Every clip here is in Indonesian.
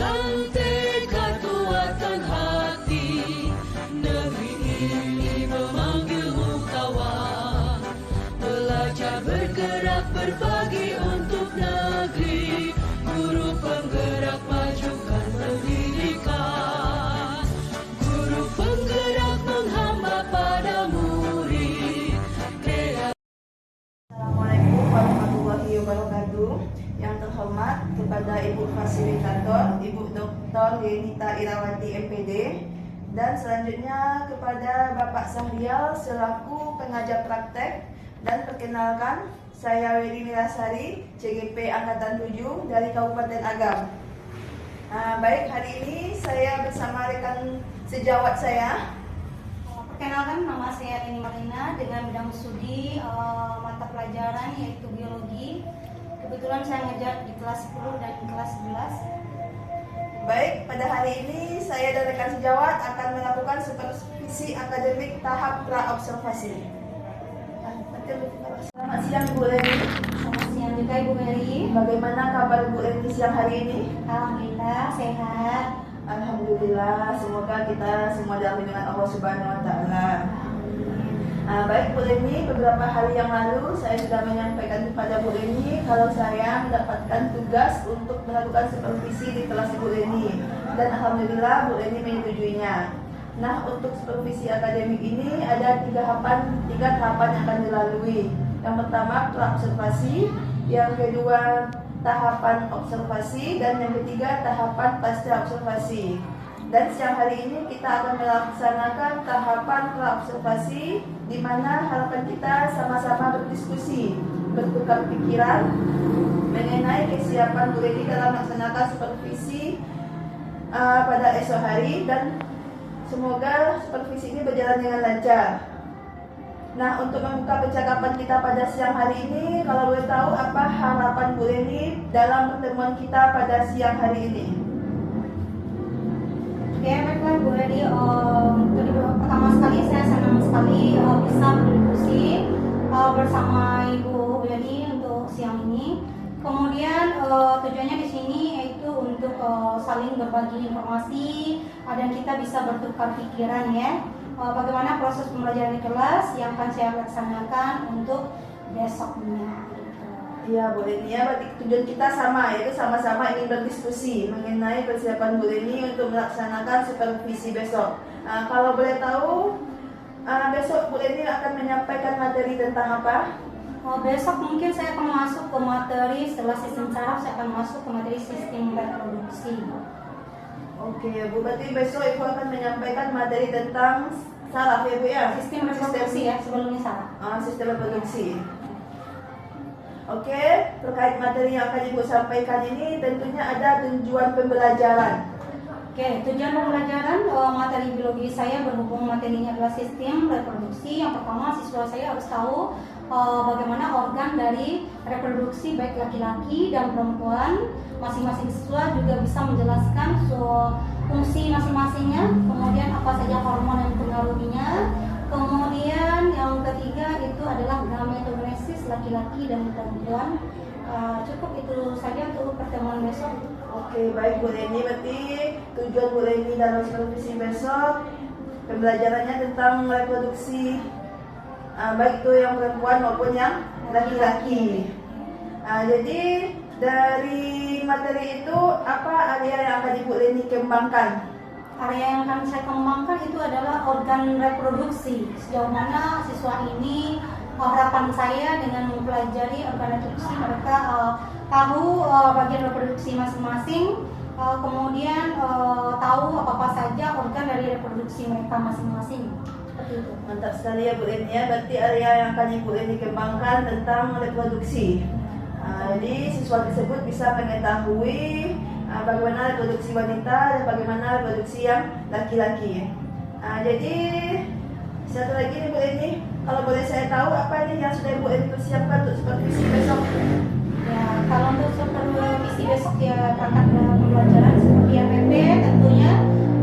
Dengan tekad kuatkan hati, negeri ini memanggilmu kawan. Belajar bergerak berbagi untuk negeri, guru penggerak majukan pendidikan. Guru penggerak menghamba pada murid. Assalamualaikum warahmatullahi wabarakatuh. Yang terhormat kepada Ibu Fasilitator, Ibu Dr. Yenita Irawati MPD, dan selanjutnya kepada Bapak Sahrial selaku pengajar praktek. Dan perkenalkan, saya Wedi Mirasari, CGP Angkatan 7 dari Kabupaten Agam. Baik, hari ini saya bersama rekan sejawat saya. Perkenalkan, nama saya Rini Marina dengan bidang studi mata pelajaran yaitu biologi. Kebetulan saya ngajar di kelas 10 dan kelas 11. Baik, pada hari ini saya dan rekan sejawat akan melakukan supervisi akademik tahap pra-observasi. Selamat siang Bu Leni. Selamat siang juga Ibu Mary. Bagaimana kabar Bu Leni siang hari ini? Alhamdulillah sehat. Alhamdulillah, semoga kita semua dalam lindungan Allah Subhanahu wa Ta'ala. Baik Bu Leni, beberapa hari yang lalu saya sudah menyampaikan kepada Bu Leni kalau saya mendapatkan tugas untuk melakukan supervisi di kelas Bu Leni, dan alhamdulillah Bu Leni menyetujuinya. Nah, untuk supervisi akademik ini ada tiga tahapan yang akan dilalui. Yang pertama pra-observasi, yang kedua tahapan observasi, dan yang ketiga tahapan pasca observasi. Dan siang hari ini kita akan melaksanakan tahapan pra-observasi, di mana harapan kita sama-sama berdiskusi, bertukar pikiran mengenai kesiapan Bu Leni dalam melaksanakan supervisi pada esok hari, dan semoga supervisi ini berjalan dengan lancar. Nah, untuk membuka percakapan kita pada siang hari ini, kalau boleh tahu apa harapan Bu Leni dalam pertemuan kita pada siang hari ini? Oke, baiklah Bu Leni. Pertama sekali saya senang sekali bisa berdiskusi bersama Ibu Leni untuk siang ini. Kemudian tujuannya di sini yaitu untuk saling berbagi informasi dan kita bisa bertukar pikiran ya. Bagaimana proses pembelajaran di kelas yang akan saya laksanakan untuk besoknya. Iya Bu Leni, ya, berarti tujuan kita sama, yaitu sama-sama ingin berdiskusi mengenai persiapan Bu Leni untuk melaksanakan supervisi besok. Kalau boleh tahu, besok Bu Leni akan menyampaikan materi tentang apa? Besok mungkin saya akan masuk ke materi setelah sistem saraf, saya akan masuk ke materi sistem reproduksi. Oke ya Bu, berarti besok Ibu akan menyampaikan materi tentang saraf ya Bu ya? Sistem reproduksi ya, sebelumnya saraf. Sistem reproduksi. Oke, terkait materi yang akan Ibu sampaikan ini tentunya ada tujuan pembelajaran. Oke, tujuan pembelajaran materi biologi saya berhubung materinya adalah sistem reproduksi. Yang pertama, siswa saya harus tahu bagaimana organ dari reproduksi baik laki-laki dan perempuan. Masing-masing siswa juga bisa menjelaskan fungsi masing-masingnya, kemudian apa saja hormon yang mempengaruhinya. Kemudian yang ketiga itu adalah gametogenesis laki-laki dan perempuan. Cukup itu saja untuk pertemuan besok. Oke, baik Bu Leni, berarti tujuan Bu Leni dalam supervisi besok pembelajarannya tentang reproduksi, baik itu yang perempuan maupun yang laki-laki. Jadi dari materi itu apa area yang akan Ibu Leni kembangkan? Area yang akan saya kembangkan itu adalah organ reproduksi. Sejauh mana siswa ini harapan saya dengan mempelajari organ reproduksi, mereka tahu bagian reproduksi masing-masing, kemudian tahu apa saja organ dari reproduksi mereka masing-masing. Seperti itu. Mantap sekali ya Bu Leni ya, berarti area yang akan Ibu Leni kembangkan tentang reproduksi. Jadi siswa tersebut bisa mengetahui bagaimana reproduksi wanita dan bagaimana reproduksi yang laki-laki. Jadi satu lagi nih Bu Leni, kalau boleh saya tahu apa nih yang sudah Ibu Leni persiapkan untuk supervisi besok? Ya, kalau untuk supervisi besok ya akan ada pembelajaran seperti RPP tentunya,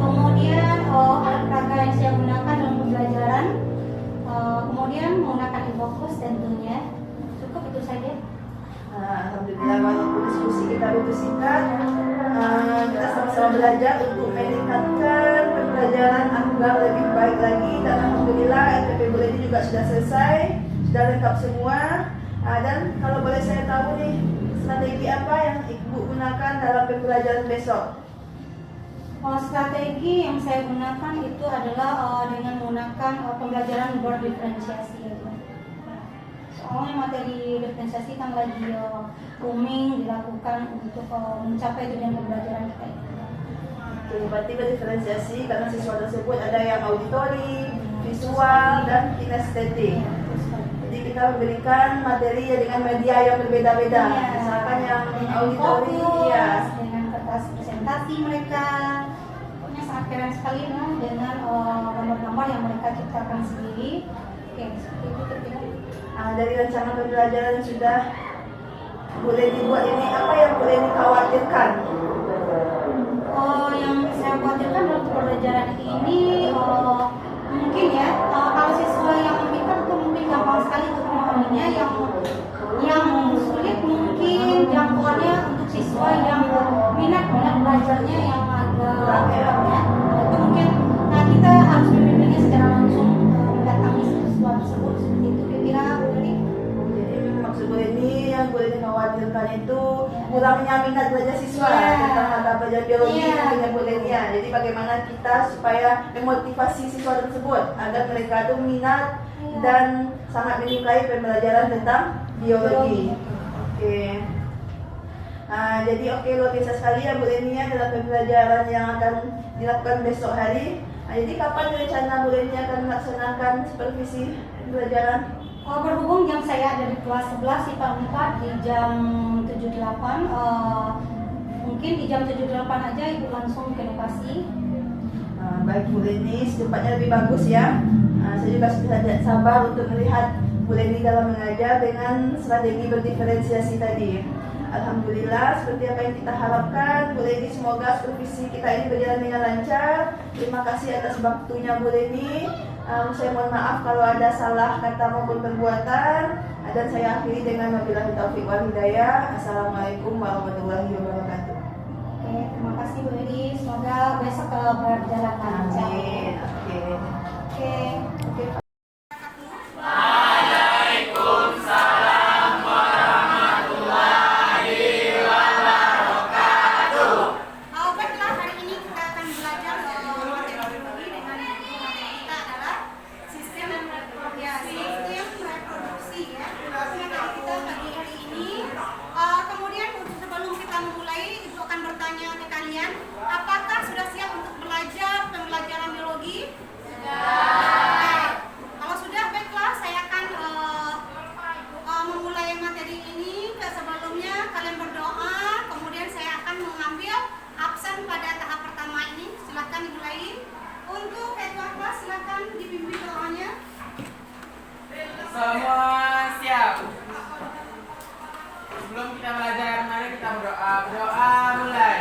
kemudian alat peraga yang saya gunakan dalam pembelajaran, kemudian menggunakan infokus tentunya. Cukup itu saja. Alhamdulillah, walaupun diskusi kita begitu singkat, kita sama belajar untuk meningkatkan pembelajaran agar lebih baik lagi. Dan alhamdulillah LPP Bulan ini juga sudah selesai, sudah lengkap semua. Dan kalau boleh saya tahu nih, strategi apa yang Ibu gunakan dalam pembelajaran besok? Strategi yang saya gunakan itu adalah dengan menggunakan pembelajaran berdiferensiasi. Soalnya materi diferensiasi kan lagi booming dilakukan untuk mencapai tujuan pembelajaran kita ini. Oke, berarti berdiferensiasi karena siswa tersebut ada yang auditori, visual, dan kinestetik. Jadi kita memberikan materi dengan media yang berbeda-beda. Misalkan yang auditori, ya, dengan kertas presentasi mereka, pokoknya sangat keren sekali lah, dengan gambar-gambar yang mereka ciptakan sendiri. Oke, seperti itu kira-kira. Dari rancangan pembelajaran yang sudah boleh dibuat ini, apa yang boleh dikhawatirkan? Yang saya khawatirkan dalam pembelajaran ini mungkin ya, kalau siswa yang pintar itu mungkin gampang sekali untuk memahaminya. Yang sulit mungkin jangkauannya untuk siswa yang minat belajarnya yang agak kurang ya. Itu mungkin kita harus membimbingnya secara langsung, mendatangi siswa tersebut. Seperti itu kira-kira Bu Leni. Jadi maksud Bu Leni yang boleh dikhawatirkan itu kurangnya minat belajar siswa tentang mata pelajaran biologi tentunya Bu Leni ya. Jadi bagaimana kita supaya memotivasi siswa tersebut agar mereka itu minat dan sangat menyukai pembelajaran tentang biologi. Oke. Jadi luar biasa sekali ya Bu Leni ya dalam pembelajaran yang akan dilakukan besok hari. Jadi kapan rencana Bu Leni akan melaksanakan supervisi pembelajaran? Berhubung jam saya ada di kelas 11 IPA 4 di jam 78, mungkin di jam 78 aja Ibu langsung ke lokasi. Baik Bu Leni, secepatnya lebih bagus ya. Saya juga sudah tidak sabar untuk melihat Bu Leni dalam mengajar dengan strategi berdiferensiasi tadi. Alhamdulillah, seperti apa yang kita harapkan, Bu Leni, semoga supervisi kita ini berjalan dengan lancar. Terima kasih atas waktunya Bu Leni. Saya mohon maaf kalau ada salah kata maupun perbuatan. Dan saya akhiri dengan wabillahi taufiq wal hidayah. Assalamualaikum warahmatullahi wabarakatuh. Oke, terima kasih Bu Leni. Semoga besok berjalan lancar. Amin. Oke. Baiklah, hari ini kita akan belajar materi biologi dengan materi kita adalah sistem reproduksi ya. Materi kita pagi hari ini. Kemudian sebelum kita memulai, Ibu akan bertanya ke kalian, apakah sudah siap untuk belajar pembelajaran biologi? Sudah. Kalau sudah, baiklah, saya akan memulai materi ini. Sebelumnya kalian berdoa, kemudian saya akan mengambil absen pada tahap pertama ini. Silakan dimulai. Untuk ketua kelas silakan dibimbing doanya. Semua siap. Sebelum kita belajar, mari kita berdoa. Berdoa mulai.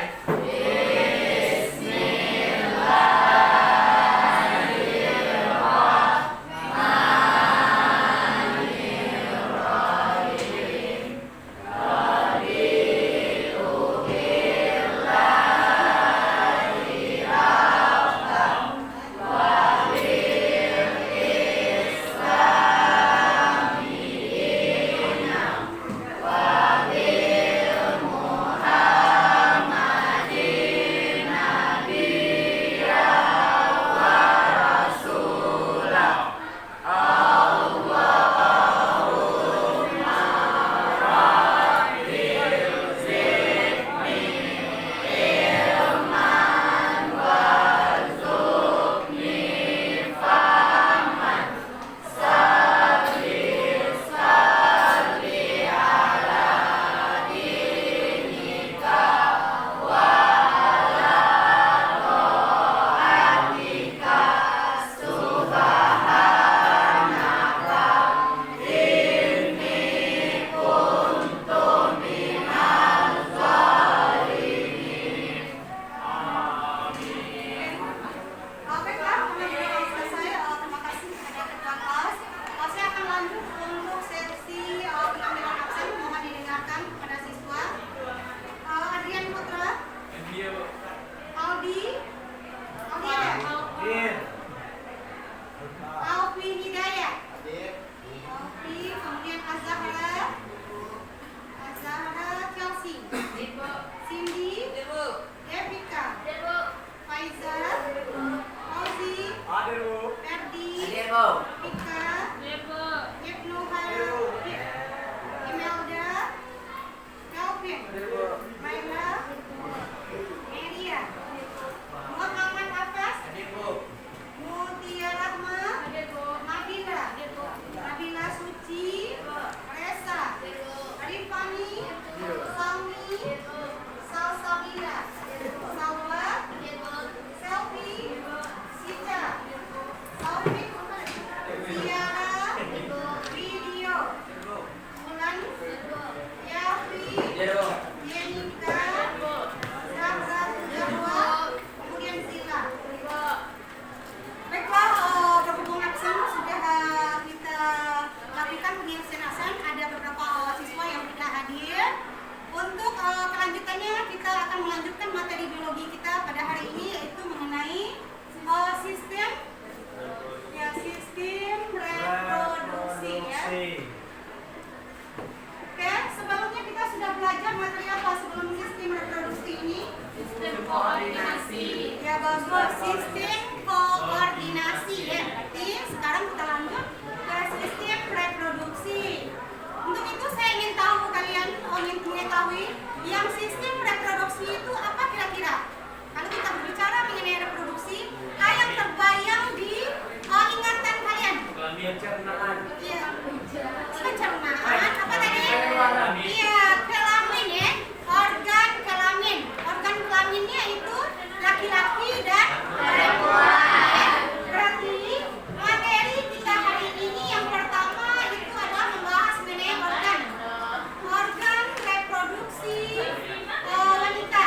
sistem koordinasi ya. Berarti sekarang kita lanjut ke sistem reproduksi. Untuk itu saya ingin tahu kalian ingin mengetahui yang sistem reproduksi itu apa kira-kira? Kalau kita berbicara mengenai reproduksi, yang terbayang di ingatan kalian? Pencernaan. Iya. Pencernaan apa tadi? Iya, kelamin ya. Organ kelamin. Organ kelaminnya itu laki-laki dan perempuan. Berarti materi kita hari ini yang pertama itu adalah membahas mengenai organ reproduksi wanita.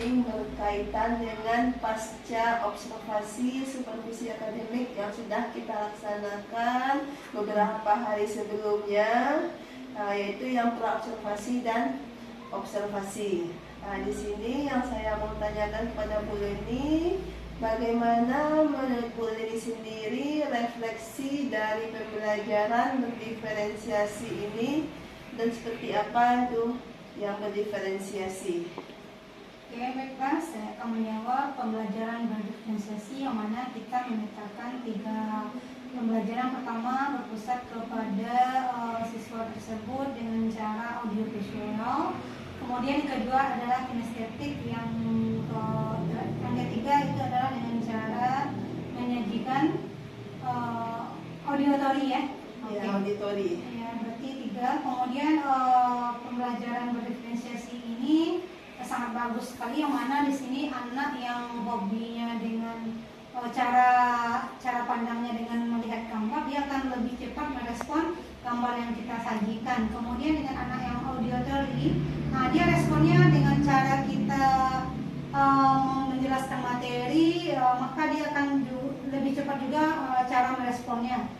masing-masing berkaitan dengan pasca observasi supervisi akademik yang sudah kita laksanakan beberapa hari sebelumnya, yaitu yang pra-observasi dan observasi. Di sini yang saya mau tanyakan kepada Bu Leni, bagaimana menurut Bu Leni sendiri refleksi dari pembelajaran berdiferensiasi ini dan seperti apa itu yang berdiferensiasi? Oke, baiklah, saya akan menjawab pembelajaran berdiferensiasi yang mana kita memetakan 3 pembelajaran. Pertama berpusat kepada siswa tersebut dengan cara audiovisual. Kemudian yang kedua adalah kinestetik, yang ketiga itu adalah dengan cara menyajikan auditori ya. Ya, auditori. Ya, berarti 3. Kemudian pembelajaran berdiferensiasi ini sangat bagus sekali, yang mana di sini anak yang hobinya dengan cara pandangnya dengan melihat gambar, dia akan lebih cepat merespon gambar yang kita sajikan. Kemudian dengan anak yang auditori, dia responnya dengan cara kita menjelaskan materi, maka dia akan lebih cepat juga cara meresponnya.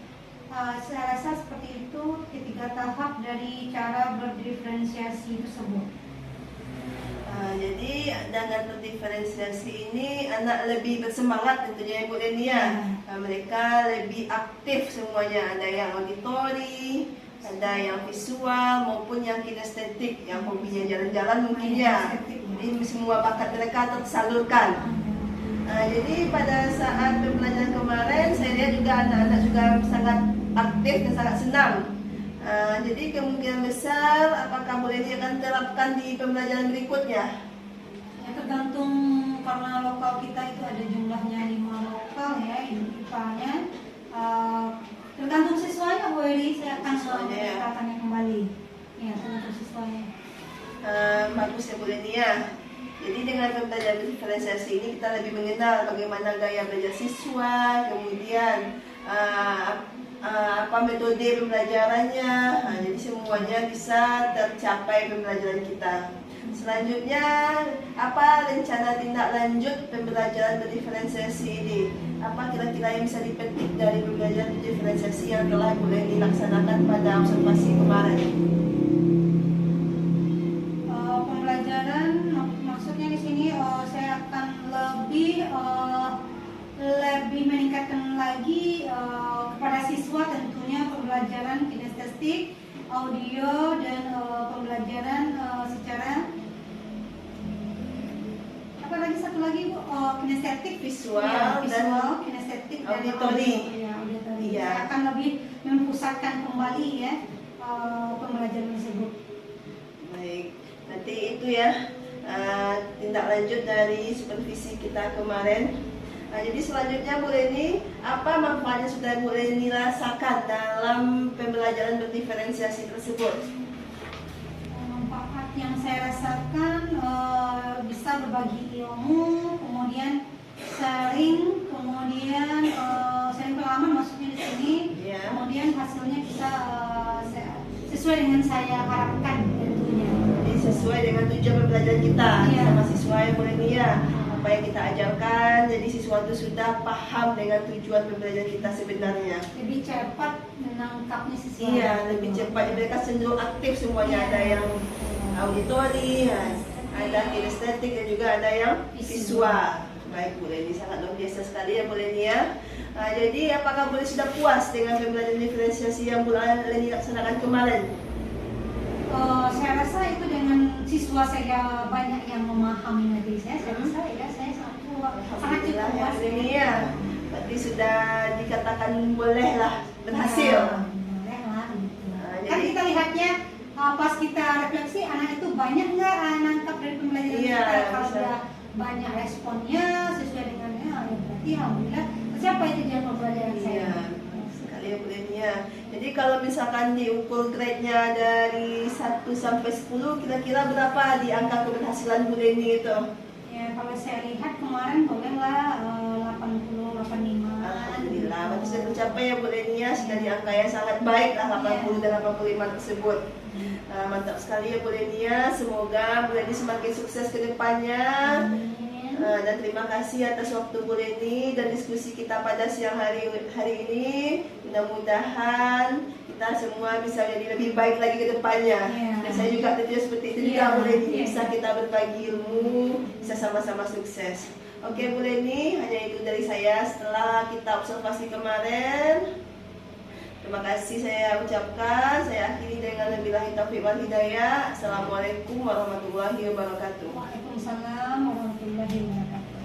Saya rasa seperti itu 3 tahap dari cara berdiferensiasi tersebut. Jadi dengan berdiferensiasi ini anak lebih bersemangat tentunya Ibu Leni ya. Mereka lebih aktif semuanya, ada yang auditori, ada yang visual maupun yang kinestetik, yang hobinya jalan-jalan mungkin ya. Jadi semua bakat mereka tersalurkan. Jadi pada saat pembelajaran kemarin saya lihat juga anak-anak juga sangat aktif dan sangat senang. Jadi kemungkinan besar apakah Bu Leni akan terapkan di pembelajaran berikutnya? Ya, tergantung, karena lokal kita itu ada jumlahnya 5 lokal ya, IPA-nya. Tergantung siswanya Bu Eri, saya akan menetapkannya kembali. Ya, tergantung siswanya. Bagus ya Bu Leni ya. Jadi dengan pembelajaran diferensiasi ini kita lebih mengenal bagaimana gaya belajar siswa, kemudian apa metode pembelajarannya. Jadi semuanya bisa tercapai pembelajaran kita. Selanjutnya, apa rencana tindak lanjut pembelajaran berdiferensiasi ini? Apa kira-kira yang bisa dipetik dari pembelajaran berdiferensiasi yang telah mulai dilaksanakan pada observasi kemarin? Pembelajaran maksudnya di sini saya akan lebih meningkatkan lagi kepada siswa tentunya pembelajaran kinestetik, audio, dan pembelajaran secara apa lagi, satu lagi Bu, kinestetik, Visual, ya, visual, dan kinestetik, auditori. Dan auditori. Iya. Saya akan lebih mempusatkan kembali ya pembelajaran tersebut. Baik, nanti itu ya tindak lanjut dari supervisi kita kemarin. Jadi selanjutnya Bu Leni, apa manfaatnya sudah Bu Leni rasakan dalam pembelajaran berdiferensiasi tersebut? Manfaat yang saya rasakan bisa berbagi ilmu, kemudian sharing pengalaman maksudnya di sini, Ya. kemudian hasilnya bisa sesuai dengan saya harapkan tentunya. Jadi sesuai dengan tujuan pembelajaran kita sama siswa yang Bu Leni ya. Apa yang kita ajarkan, jadi siswa itu sudah paham dengan tujuan pembelajaran kita sebenarnya. Lebih cepat menangkapnya siswa. Iya, lebih cepat. Mereka cenderung aktif semuanya. Ada yang auditori, ada kinestetik, dan juga ada yang visual. Baik Bu Leni, sangat luar biasa sekali ya Bu Leni ya. Jadi apakah Bu Leni sudah puas dengan pembelajaran diferensiasi yang Bu Leni laksanakan kemarin? Saya rasa itu dengan siswa saya banyak yang memahami materi saya rasa ya saya sangat puas, sangat Alhamdulillah ya puas Bu Leni ya. Berarti sudah dikatakan boleh lah berhasil. Boleh lah gitu. Kan Jadi kita lihatnya pas kita refleksi anak itu banyak nggak nangkap dari pembelajaran Iya, kita. Kalau bisa. udah banyak responnya sesuai dengannya, ya berarti alhamdulillah siapa itu tujuan pembelajaran saya. Iya, sekali ya Bu Leni ya. Jadi kalau misalkan diukur grade-nya dari 1 sampai 10, kira-kira berapa di angka keberhasilan Bu Leni itu? Ya kalau saya lihat kemarin bolehlah 80, 85. Alhamdulillah, berarti sudah tercapai ya Bu Leni ya, sudah di angka yang sangat baik lah 80 dan 85 tersebut. Mantap sekali ya Bu Leni ya, semoga Bu Leni semakin sukses ke depannya. Dan terima kasih atas waktu Bu Leni dan diskusi kita pada siang hari ini. Mudah-mudahan kita semua bisa jadi lebih baik lagi ke depannya. Dan saya juga tentunya seperti itu juga Bu Leni, bisa kita berbagi ilmu, bisa sama-sama sukses. Oke Bu Leni, hanya itu dari saya setelah kita observasi kemarin. Terima kasih saya ucapkan, saya akhiri dengan wabillahi taufiq wal hidayah. Assalamualaikum warahmatullahi wabarakatuh. Waalaikumsalam warahmatullahi wabarakatuh.